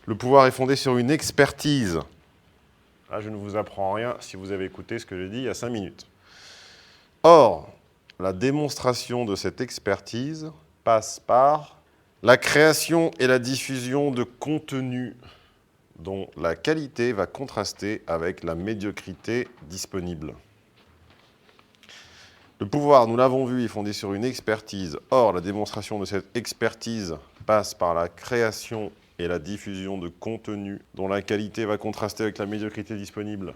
Le pouvoir est fondé sur une expertise. Là, je ne vous apprends rien si vous avez écouté ce que j'ai dit il y a 5 minutes. Or, la démonstration de cette expertise passe par la création et la diffusion de contenus dont la qualité va contraster avec la médiocrité disponible. Le pouvoir, nous l'avons vu, est fondé sur une expertise. Or, la démonstration de cette expertise passe par la création et la diffusion de contenus dont la qualité va contraster avec la médiocrité disponible.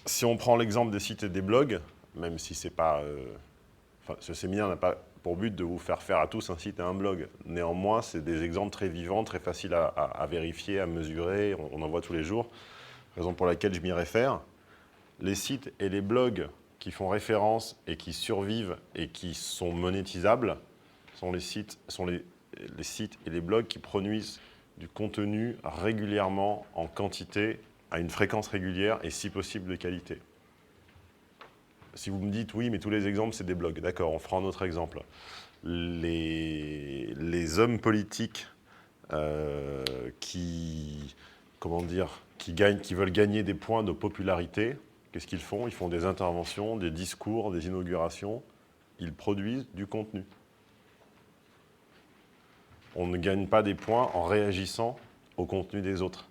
Si on prend l'exemple des sites et des blogs, même si c'est pas, ce séminaire n'a pas pour but de vous faire faire à tous un site et un blog. Néanmoins, c'est des exemples très vivants, très faciles à vérifier, à mesurer. On en voit tous les jours. Raison pour laquelle je m'y réfère. Les sites et les blogs qui font référence et qui survivent et qui sont monétisables sont les sites et les blogs qui produisent du contenu régulièrement, en quantité, à une fréquence régulière et si possible de qualité. Si vous me dites, oui, mais tous les exemples, c'est des blogs. D'accord, on fera un autre exemple. Les hommes politiques qui veulent gagner des points de popularité, qu'est-ce qu'ils font? Ils font des interventions, des discours, des inaugurations. Ils produisent du contenu. On ne gagne pas des points en réagissant au contenu des autres.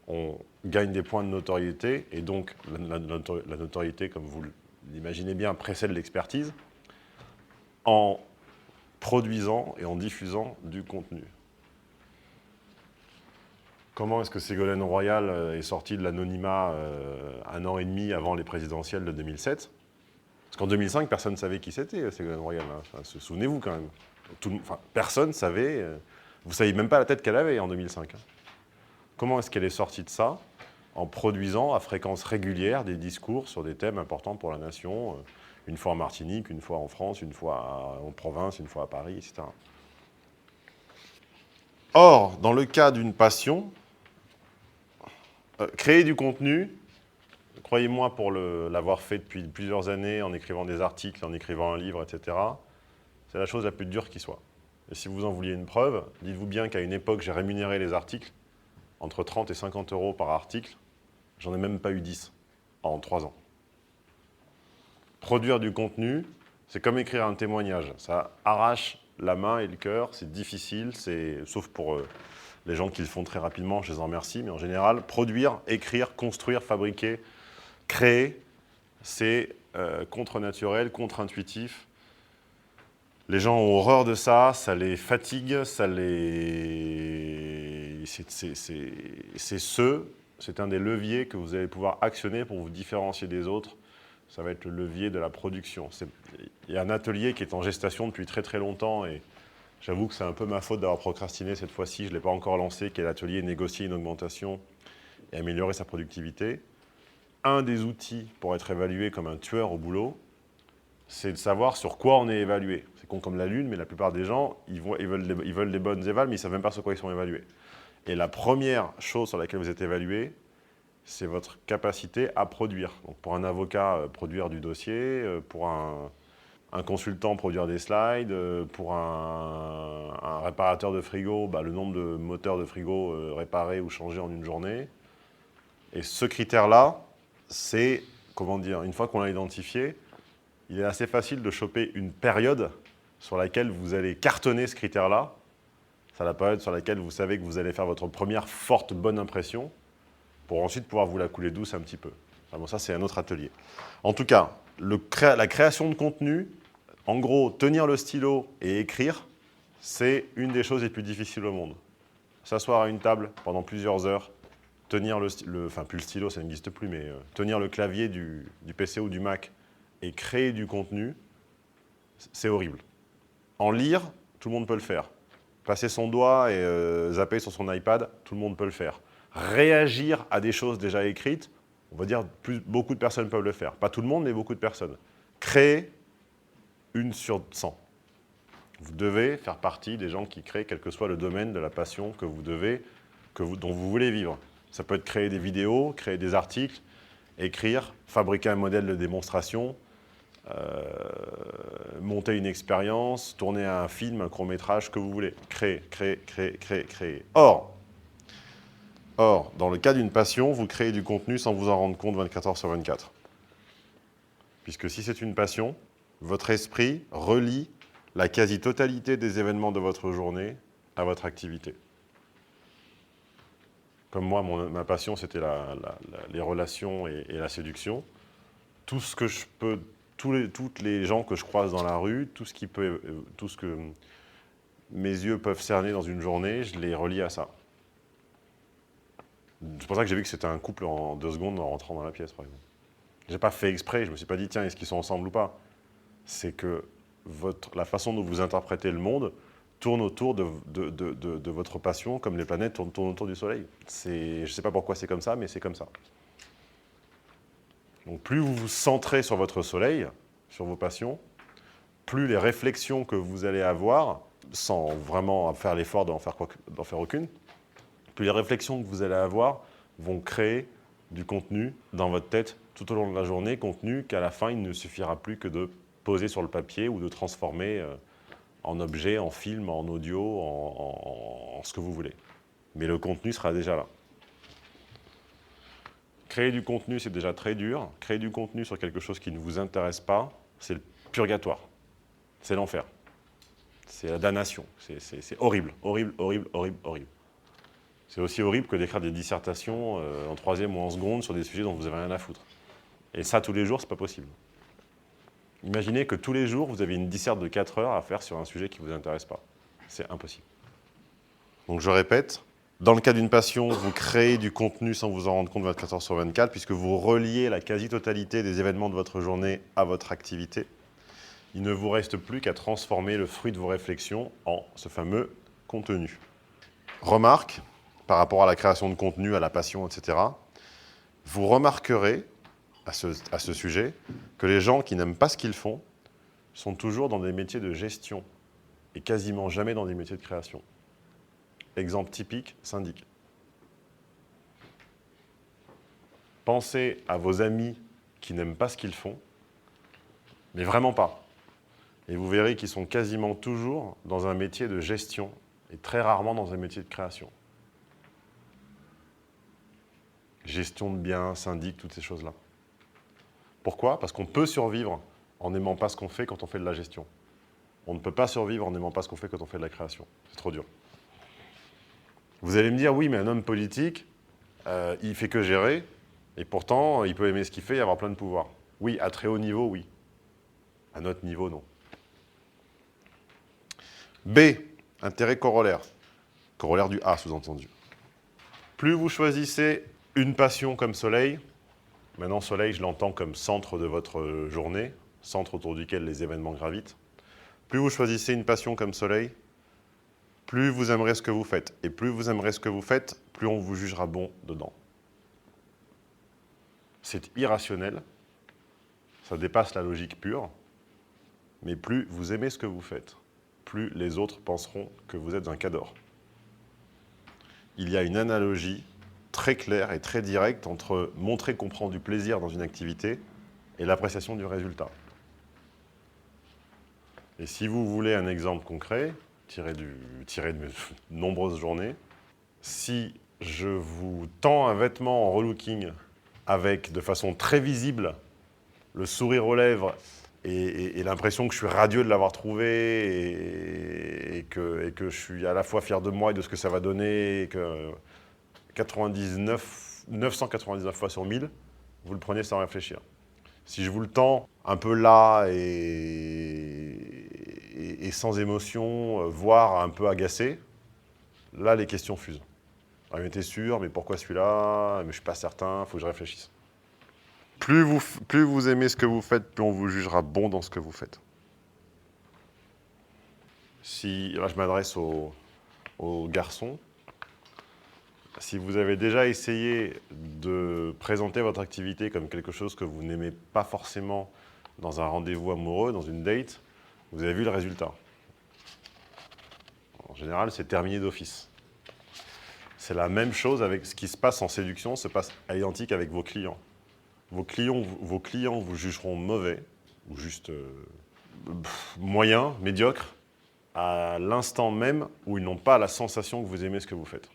On gagne des points de notoriété, et donc la notoriété, comme vous l'imaginez bien, précède l'expertise, en produisant et en diffusant du contenu. Comment est-ce que Ségolène Royal est sortie de l'anonymat 1 an et demi avant les présidentielles de 2007? Parce qu'en 2005, personne ne savait qui c'était, Ségolène Royal. Enfin, souvenez-vous quand même. Personne ne savait. Vous ne saviez même pas la tête qu'elle avait en 2005. Comment est-ce qu'elle est sortie de ça? En produisant à fréquence régulière des discours sur des thèmes importants pour la nation, une fois en Martinique, une fois en France, une fois en province, une fois à Paris, etc. Or, dans le cas d'une passion, créer du contenu, croyez-moi pour l'avoir fait depuis plusieurs années, en écrivant des articles, en écrivant un livre, etc., c'est la chose la plus dure qui soit. Et si vous en vouliez une preuve, dites-vous bien qu'à une époque, j'ai rémunéré les articles entre 30 et 50 € par article. J'en ai même pas eu 10 en 3 ans. Produire du contenu, c'est comme écrire un témoignage. Ça arrache la main et le cœur, c'est difficile, sauf pour les gens qui le font très rapidement, je les en remercie, mais en général, produire, écrire, construire, fabriquer, créer, c'est contre-naturel, contre-intuitif. Les gens ont horreur de ça, ça les fatigue, c'est un des leviers que vous allez pouvoir actionner pour vous différencier des autres. Ça va être le levier de la production. Il y a un atelier qui est en gestation depuis très très longtemps et j'avoue que c'est un peu ma faute d'avoir procrastiné cette fois-ci, je ne l'ai pas encore lancé, qui est l'atelier négocier une augmentation et améliorer sa productivité. Un des outils pour être évalué comme un tueur au boulot, c'est de savoir sur quoi on est évalué. C'est con comme la lune, mais la plupart des gens, ils veulent des bonnes évals, mais ils ne savent même pas sur quoi ils sont évalués. Et la première chose sur laquelle vous êtes évalué, c'est votre capacité à produire. Donc pour un avocat, produire du dossier, pour un consultant, produire des slides, pour un réparateur de frigo, le nombre de moteurs de frigo réparés ou changés en une journée. Et ce critère-là, c'est, une fois qu'on l'a identifié, il est assez facile de choper une période sur laquelle vous allez cartonner ce critère-là. C'est la période sur laquelle vous savez que vous allez faire votre première forte bonne impression pour ensuite pouvoir vous la couler douce un petit peu. Enfin bon, ça, c'est un autre atelier. En tout cas, la création de contenu, en gros, tenir le stylo et écrire, c'est une des choses les plus difficiles au monde. S'asseoir à une table pendant plusieurs heures, tenir plus le stylo, ça n'existe plus, mais tenir le clavier du PC ou du Mac et créer du contenu, c'est horrible. En lire, tout le monde peut le faire. Passer son doigt et zapper sur son iPad, tout le monde peut le faire. Réagir à des choses déjà écrites, on va dire beaucoup de personnes peuvent le faire. Pas tout le monde, mais beaucoup de personnes. Créer 1 sur 100. Vous devez faire partie des gens qui créent, quel que soit le domaine de la passion dont vous voulez vivre. Ça peut être créer des vidéos, créer des articles, écrire, fabriquer un modèle de démonstration, monter une expérience, tourner un film, un court-métrage, que vous voulez. Créer. Or, dans le cas d'une passion, vous créez du contenu sans vous en rendre compte 24 heures sur 24. Puisque si c'est une passion, votre esprit relie la quasi-totalité des événements de votre journée à votre activité. Comme moi, ma passion, c'était les relations et la séduction. Tout ce que je peux, toutes les gens que je croise dans la rue, tout ce que mes yeux peuvent cerner dans une journée, je les relie à ça. C'est pour ça que j'ai vu que c'était un couple en 2 secondes en rentrant dans la pièce, par exemple. Je n'ai pas fait exprès, je ne me suis pas dit, tiens, est-ce qu'ils sont ensemble ou pas? C'est que la façon dont vous interprétez le monde tourne autour de votre passion, comme les planètes tournent autour du Soleil. Je ne sais pas pourquoi c'est comme ça, mais c'est comme ça. Donc plus vous vous centrez sur votre Soleil, sur vos passions, plus les réflexions que vous allez avoir, sans vraiment faire l'effort d'en faire aucune, plus les réflexions que vous allez avoir vont créer du contenu dans votre tête tout au long de la journée, contenu qu'à la fin, il ne suffira plus que de poser sur le papier ou de transformer en objet, en film, en audio, en ce que vous voulez. Mais le contenu sera déjà là. Créer du contenu, c'est déjà très dur. Créer du contenu sur quelque chose qui ne vous intéresse pas, c'est le purgatoire. C'est l'enfer. C'est la damnation. C'est horrible, horrible, horrible, horrible, horrible. C'est aussi horrible que d'écrire des dissertations en 3e ou en seconde sur des sujets dont vous n'avez rien à foutre. Et ça, tous les jours, c'est pas possible. Imaginez que tous les jours, vous avez une disserte de 4 heures à faire sur un sujet qui ne vous intéresse pas. C'est impossible. Donc je répète, dans le cas d'une passion, vous créez du contenu sans vous en rendre compte 24 heures sur 24, puisque vous reliez la quasi-totalité des événements de votre journée à votre activité. Il ne vous reste plus qu'à transformer le fruit de vos réflexions en ce fameux contenu. Remarque, par rapport à la création de contenu, à la passion, etc., vous remarquerez, à ce sujet, que les gens qui n'aiment pas ce qu'ils font sont toujours dans des métiers de gestion et quasiment jamais dans des métiers de création. Exemple typique, syndic. Pensez à vos amis qui n'aiment pas ce qu'ils font, mais vraiment pas. Et vous verrez qu'ils sont quasiment toujours dans un métier de gestion et très rarement dans un métier de création. Gestion de biens, syndic, toutes ces choses-là. Pourquoi? Parce qu'on peut survivre en n'aimant pas ce qu'on fait quand on fait de la gestion. On ne peut pas survivre en n'aimant pas ce qu'on fait quand on fait de la création. C'est trop dur. Vous allez me dire, oui, mais un homme politique, il fait que gérer, et pourtant, il peut aimer ce qu'il fait et avoir plein de pouvoir. Oui, à très haut niveau, oui. À notre niveau, non. B, intérêt corollaire. Corollaire du A, sous-entendu. Plus vous choisissez une passion comme Soleil, maintenant Soleil, je l'entends comme centre de votre journée, centre autour duquel les événements gravitent. Plus vous choisissez une passion comme Soleil, plus vous aimerez ce que vous faites. Et plus vous aimerez ce que vous faites, plus on vous jugera bon dedans. C'est irrationnel, ça dépasse la logique pure, mais plus vous aimez ce que vous faites, plus les autres penseront que vous êtes un cador. Il y a une analogie très claire et très directe entre montrer qu'on prend du plaisir dans une activité et l'appréciation du résultat. Et si vous voulez un exemple concret, tiré de mes nombreuses journées, si je vous tends un vêtement en relooking avec de façon très visible le sourire aux lèvres et l'impression que je suis radieux de l'avoir trouvé et que je suis à la fois fier de moi et de ce que ça va donner, et que 999 fois sur 1000, vous le prenez sans réfléchir. Si je vous le tends un peu là et sans émotion, voire un peu agacé, là les questions fusent. Ah, mais t'es sûr, mais pourquoi celui-là? Mais je suis pas certain, il faut que je réfléchisse. Plus vous aimez ce que vous faites, plus on vous jugera bon dans ce que vous faites. Là je m'adresse aux garçons. Si vous avez déjà essayé de présenter votre activité comme quelque chose que vous n'aimez pas forcément dans un rendez-vous amoureux, dans une date, vous avez vu le résultat. En général, c'est terminé d'office. C'est la même chose avec ce qui se passe en séduction, se passe à l'identique avec vos clients. Vos clients vous jugeront mauvais ou juste moyen, médiocre, à l'instant même où ils n'ont pas la sensation que vous aimez ce que vous faites.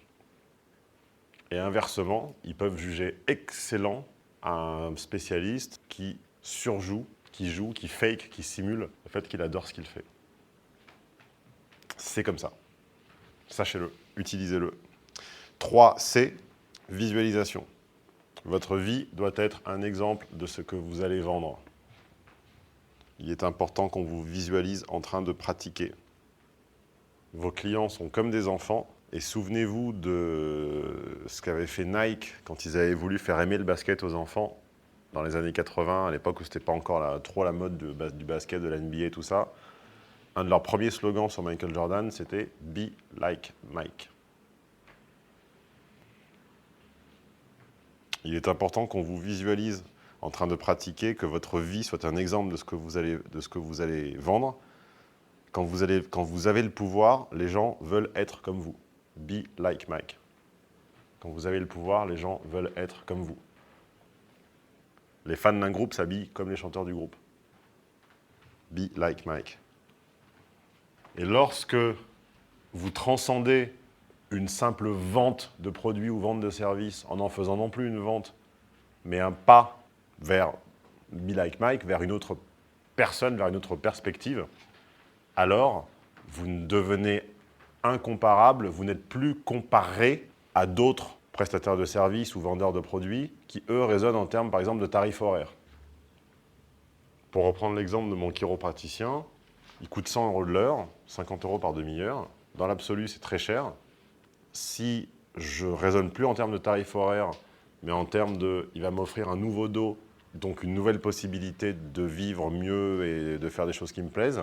Et inversement, ils peuvent juger excellent un spécialiste qui surjoue, qui joue, qui fake, qui simule le fait qu'il adore ce qu'il fait. C'est comme ça. Sachez-le, utilisez-le. 3C, visualisation. Votre vie doit être un exemple de ce que vous allez vendre. Il est important qu'on vous visualise en train de pratiquer. Vos clients sont comme des enfants. Et souvenez-vous de ce qu'avait fait Nike quand ils avaient voulu faire aimer le basket aux enfants dans les années 80, à l'époque où ce n'était pas encore trop la mode du basket, de la NBA et tout ça. Un de leurs premiers slogans sur Michael Jordan, c'était « Be like Mike ». Il est important qu'on vous visualise en train de pratiquer, que votre vie soit un exemple de ce que vous allez vendre. Quand vous avez le pouvoir, les gens veulent être comme vous. Be like Mike. Quand vous avez le pouvoir, les gens veulent être comme vous. Les fans d'un groupe s'habillent comme les chanteurs du groupe. Be like Mike. Et lorsque vous transcendez une simple vente de produits ou vente de services en faisant non plus une vente, mais un pas vers Be like Mike, vers une autre personne, vers une autre perspective, alors vous devenez incomparable, vous n'êtes plus comparé à d'autres prestataires de services ou vendeurs de produits qui, eux, raisonnent en termes, par exemple, de tarifs horaires. Pour reprendre l'exemple de mon chiropraticien, il coûte 100 € de l'heure, 50 € par demi-heure. Dans l'absolu, c'est très cher. Si je ne raisonne plus en termes de tarifs horaires, mais en termes de « il va m'offrir un nouveau dos », donc une nouvelle possibilité de vivre mieux et de faire des choses qui me plaisent,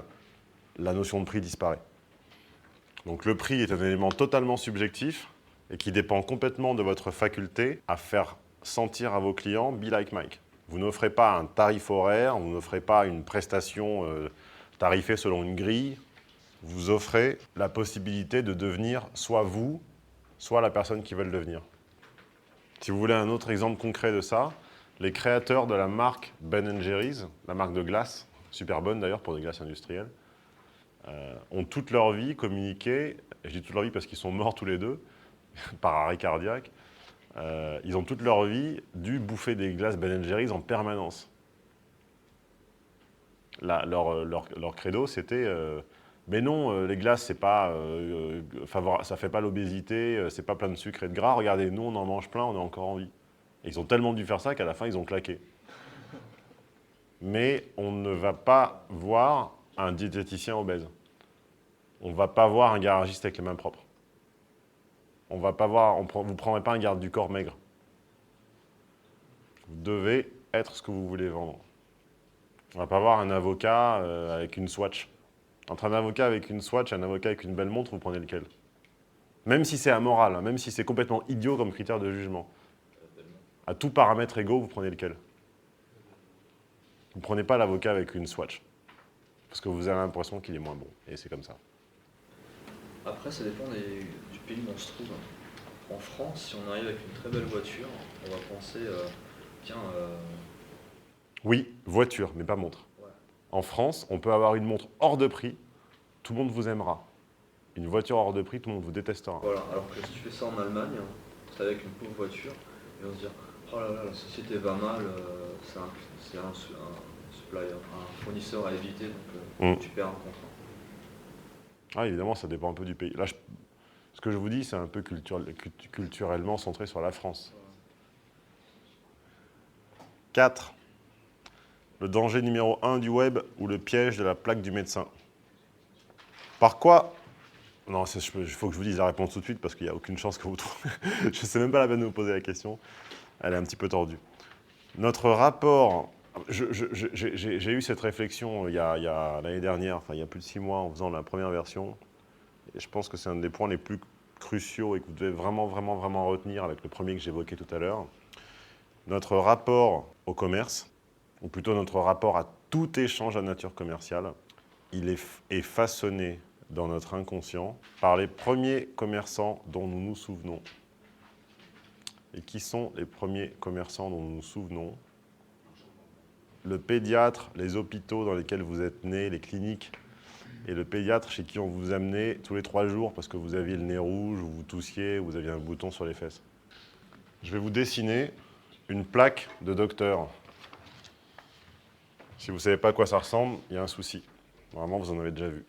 la notion de prix disparaît. Donc le prix est un élément totalement subjectif et qui dépend complètement de votre faculté à faire sentir à vos clients « Be like Mike ». Vous n'offrez pas un tarif horaire, vous n'offrez pas une prestation tarifée selon une grille. Vous offrez la possibilité de devenir soit vous, soit la personne qui veut le devenir. Si vous voulez un autre exemple concret de ça, les créateurs de la marque Ben & Jerry's, la marque de glace, super bonne d'ailleurs pour des glaces industrielles, ont toute leur vie communiqué, et je dis toute leur vie parce qu'ils sont morts tous les deux, par arrêt cardiaque, ils ont toute leur vie dû bouffer des glaces Ben & Jerry's en permanence. Leur credo, c'était mais non, les glaces, c'est pas, ça fait pas l'obésité, c'est pas plein de sucre et de gras. Regardez, nous, on en mange plein, on est encore en vie. Et ils ont tellement dû faire ça qu'à la fin, ils ont claqué. Mais on ne va pas voir un diététicien obèse. On ne va pas voir un garagiste avec les mains propres. On va pas voir, vous ne prendrez pas un garde du corps maigre. Vous devez être ce que vous voulez vendre. On ne va pas voir un avocat avec une Swatch. Entre un avocat avec une Swatch et un avocat avec une belle montre, vous prenez lequel? Même si c'est amoral, hein, même si c'est complètement idiot comme critère de jugement. À tout paramètre égaux, vous prenez lequel? Vous ne prenez pas l'avocat avec une Swatch. Parce que vous avez l'impression qu'il est moins bon. Et c'est comme ça. Après, ça dépend du pays où on se trouve. En France, si on arrive avec une très belle voiture, on va penser, tiens... Oui, voiture, mais pas montre. Ouais. En France, on peut avoir une montre hors de prix, tout le monde vous aimera. Une voiture hors de prix, tout le monde vous détestera. Voilà, alors que si tu fais ça en Allemagne, c'est avec une pauvre voiture, et on se dit, oh là là, la société va mal, c'est un supplier, un fournisseur à éviter, donc tu perds un contrat. Ah, évidemment, ça dépend un peu du pays. Là, ce que je vous dis, c'est un peu culturellement centré sur la France. 4. Le danger numéro 1 du web ou le piège de la plaque du médecin. Par quoi? Non, il faut que je vous dise la réponse tout de suite parce qu'il n'y a aucune chance que vous trouviez. Je ne sais même pas la peine de vous poser la question. Elle est un petit peu tordue. Notre rapport... J'ai eu cette réflexion il y a l'année dernière, enfin il y a plus de 6 mois en faisant la première version. Et je pense que c'est un des points les plus cruciaux et que vous devez vraiment retenir avec le premier que j'évoquais tout à l'heure. Notre rapport au commerce, ou plutôt notre rapport à tout échange à nature commerciale, il est façonné dans notre inconscient par les premiers commerçants dont nous nous souvenons. Et qui sont les premiers commerçants dont nous nous souvenons? le pédiatre, les hôpitaux dans lesquels vous êtes né, les cliniques, et le pédiatre chez qui on vous amenait tous les 3 jours parce que vous aviez le nez rouge, ou vous toussiez, ou vous aviez un bouton sur les fesses. Je vais vous dessiner une plaque de docteur. Si vous ne savez pas à quoi ça ressemble, il y a un souci. Normalement, vous en avez déjà vu.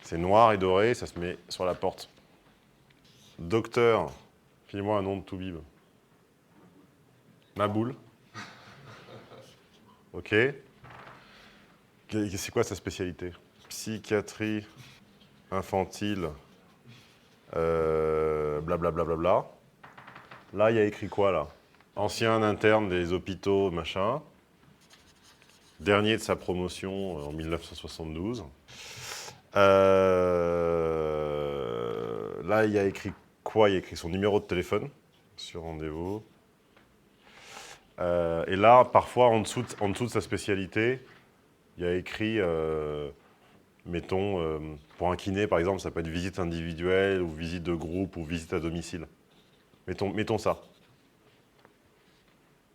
C'est noir et doré, ça se met sur la porte. Docteur, file-moi un nom de Toubib. Maboul. Ok. C'est quoi sa spécialité? Psychiatrie infantile, blablabla. Bla. Là, il y a écrit quoi, là? Ancien interne des hôpitaux, machin. Dernier de sa promotion en 1972. Là, il y a écrit quoi? Il y a écrit son numéro de téléphone sur rendez-vous. Et là, parfois, en dessous de sa spécialité, il y a écrit, mettons, pour un kiné, par exemple, ça peut être visite individuelle, ou visite de groupe, ou visite à domicile. Mettons ça.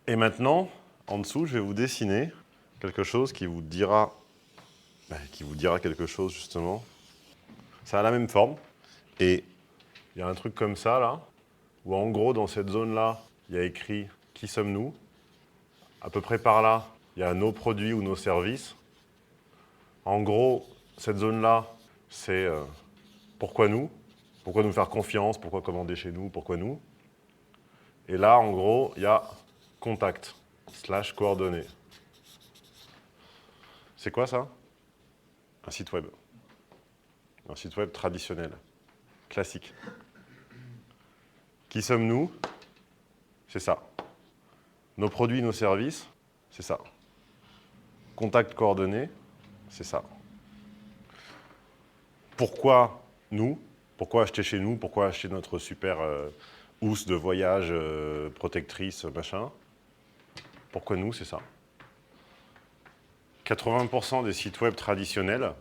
Et maintenant, en dessous, je vais vous dessiner quelque chose qui vous dira quelque chose, justement. Ça a la même forme. Et il y a un truc comme ça, là, où en gros, dans cette zone-là, il y a écrit « Qui sommes-nous » À peu près par là, il y a nos produits ou nos services. En gros, cette zone-là, c'est pourquoi nous? Pourquoi nous faire confiance? Pourquoi commander chez nous? Pourquoi nous? Et là, en gros, il y a contact / coordonnées. C'est quoi ça? Un site web. Un site web traditionnel, classique. Qui sommes-nous? C'est ça. Nos produits, nos services, c'est ça. Contact coordonnées, c'est ça. Pourquoi nous? Pourquoi acheter chez nous? Pourquoi acheter notre super housse de voyage protectrice, machin? Pourquoi nous? C'est ça. 80% des sites web traditionnels,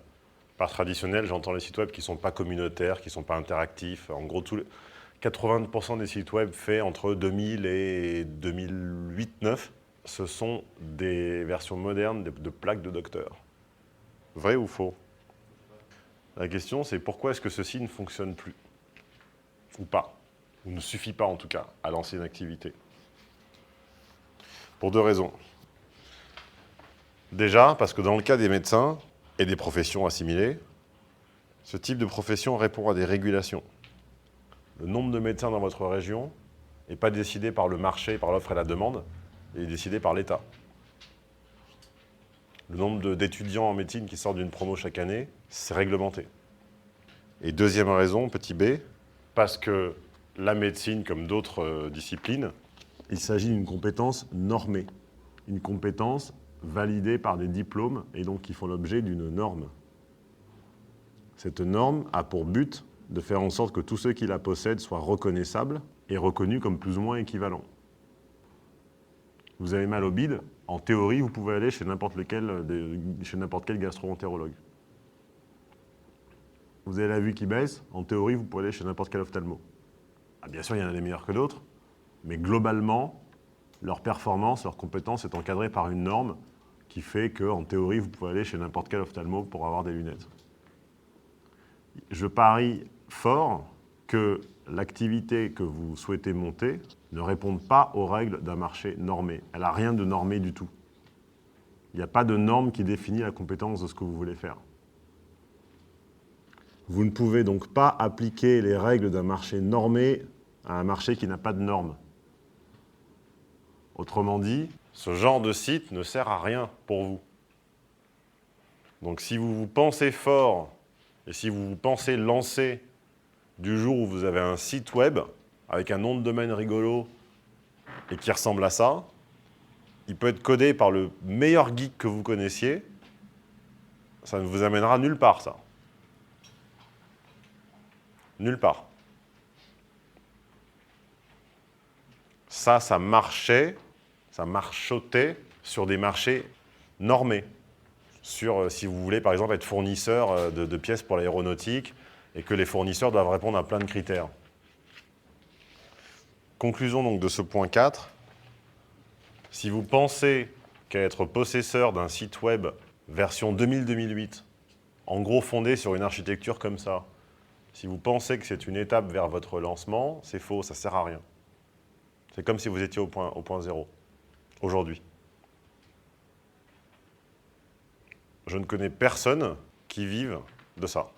par traditionnel, j'entends les sites web qui ne sont pas communautaires, qui ne sont pas interactifs. En gros, 80% des sites web faits entre 2000 et 2008-2009, ce sont des versions modernes de plaques de docteur. Vrai ou faux? La question, c'est pourquoi est-ce que ceci ne fonctionne plus? Ou pas? Ou ne suffit pas, en tout cas, à lancer une activité? Pour 2 raisons. Déjà, parce que dans le cas des médecins et des professions assimilées, ce type de profession répond à des régulations. Le nombre de médecins dans votre région n'est pas décidé par le marché, par l'offre et la demande, il est décidé par l'État. Le nombre d'étudiants en médecine qui sortent d'une promo chaque année, c'est réglementé. Et deuxième raison, petit b, parce que la médecine, comme d'autres disciplines, il s'agit d'une compétence normée, une compétence validée par des diplômes et donc qui font l'objet d'une norme. Cette norme a pour but de faire en sorte que tous ceux qui la possèdent soient reconnaissables et reconnus comme plus ou moins équivalents. Vous avez mal au bide, en théorie, vous pouvez aller chez n'importe quel gastro-entérologue. Vous avez la vue qui baisse, en théorie, vous pouvez aller chez n'importe quel ophtalmo. Ah, bien sûr, il y en a des meilleurs que d'autres, mais globalement, leur performance, leur compétence est encadrée par une norme qui fait qu'en théorie, vous pouvez aller chez n'importe quel ophtalmo pour avoir des lunettes. Je parie fort que l'activité que vous souhaitez monter ne réponde pas aux règles d'un marché normé. Elle n'a rien de normé du tout. Il n'y a pas de norme qui définit la compétence de ce que vous voulez faire. Vous ne pouvez donc pas appliquer les règles d'un marché normé à un marché qui n'a pas de normes. Autrement dit, ce genre de site ne sert à rien pour vous. Donc si vous vous pensez fort et si vous vous pensez lancer du jour où vous avez un site web avec un nom de domaine rigolo et qui ressemble à ça, il peut être codé par le meilleur geek que vous connaissiez, ça ne vous amènera nulle part, ça. Nulle part. Ça marchait, ça marchotait sur des marchés normés. Sur, si vous voulez, par exemple, être fournisseur de pièces pour l'aéronautique et que les fournisseurs doivent répondre à plein de critères. Conclusion donc de ce point 4. Si vous pensez qu'à être possesseur d'un site web version 2000-2008, en gros fondé sur une architecture comme ça. Si vous pensez que c'est une étape vers votre lancement, c'est faux, ça ne sert à rien. C'est comme si vous étiez au point zéro, aujourd'hui. Je ne connais personne qui vive de ça,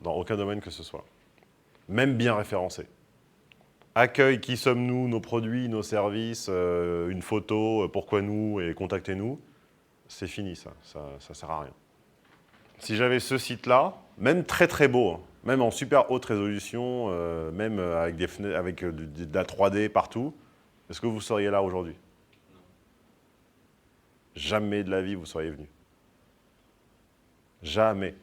dans aucun domaine que ce soit, même bien référencé. Accueil, qui sommes-nous, nos produits, nos services, une photo, pourquoi nous et contactez-nous, c'est fini ça ne sert à rien. Si j'avais ce site-là, même très très beau, hein, même en super haute résolution, même avec, de la 3D partout, est-ce que vous seriez là aujourd'hui? Jamais de la vie vous seriez venu. Jamais.